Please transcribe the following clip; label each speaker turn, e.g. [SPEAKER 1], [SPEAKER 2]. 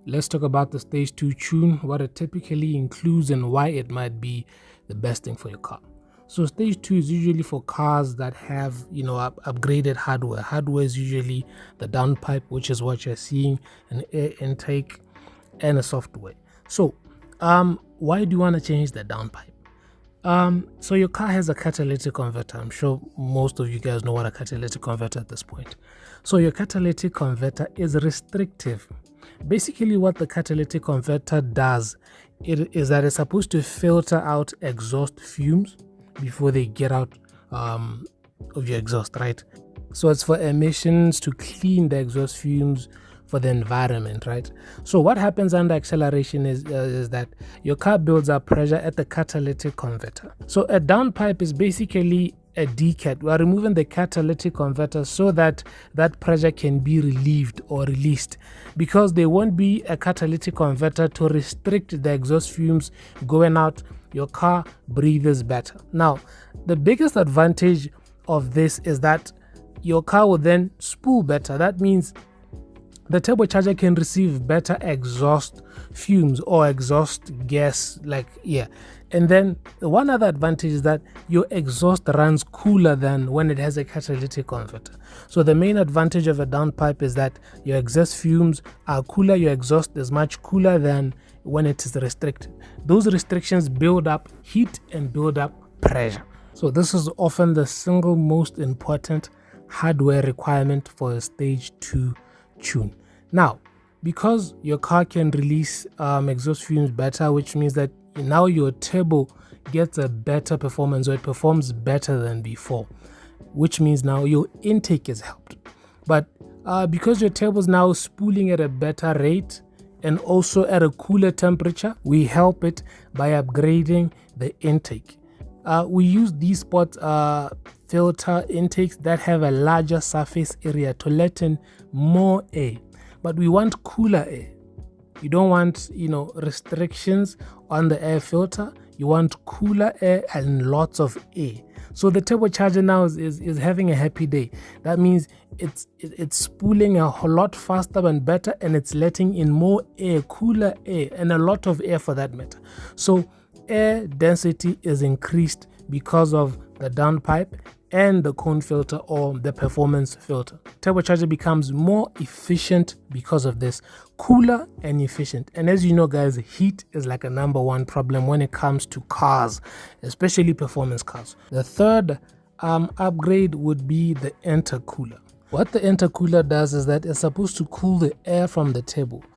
[SPEAKER 1] let's talk about the stage 2 tune, what it typically includes and why it might be the best thing for your car. So stage 2 is usually for cars that have, upgraded hardware. Hardware is usually the downpipe, which is what you're seeing, an air intake, and a software. So why do you want to change the downpipe? So your car has a catalytic converter. I'm sure most of you guys know what a catalytic converter at this point. So your catalytic converter is restrictive. Basically, what the catalytic converter does is that it's supposed to filter out exhaust fumes before they get out of your exhaust, right? So it's for emissions, to clean the exhaust fumes for the environment, right? So what happens under acceleration is that your car builds up pressure at the catalytic converter. So a downpipe is basically a decat. We are removing the catalytic converter so that that pressure can be relieved or released, because there won't be a catalytic converter to restrict the exhaust fumes going out. Your car breathes better. Now, the biggest advantage of this is that your car will then spool better. That means the turbocharger can receive better exhaust fumes or exhaust gas, and then one other advantage is that your exhaust runs cooler than when it has a catalytic converter. So the main advantage of a downpipe is that your exhaust fumes are cooler, your exhaust is much cooler than when it is restricted. Those restrictions build up heat and build up pressure. So this is often the single most important hardware requirement for a stage 2 tune. Now, because your car can release exhaust fumes better, which means that now your turbo gets a better performance, or it performs better than before, which means now your intake is helped. But because your turbo is now spooling at a better rate and also at a cooler temperature, we help it by upgrading the intake. We use these spot filter intakes that have a larger surface area to let in more air, but we want cooler air. You don't want restrictions on the air filter. You want cooler air and lots of air. So the turbocharger now is having a happy day. That means it's spooling a whole lot faster and better, and it's letting in more air, cooler air, and a lot of air for that matter. So air density is increased because of the downpipe and the cone filter or the performance filter. Turbocharger becomes more efficient because of this, cooler and efficient. And as you know, guys, heat is like a number one problem when it comes to cars, especially performance cars. The third upgrade would be the intercooler. What the intercooler does is that it's supposed to cool the air from the turbo.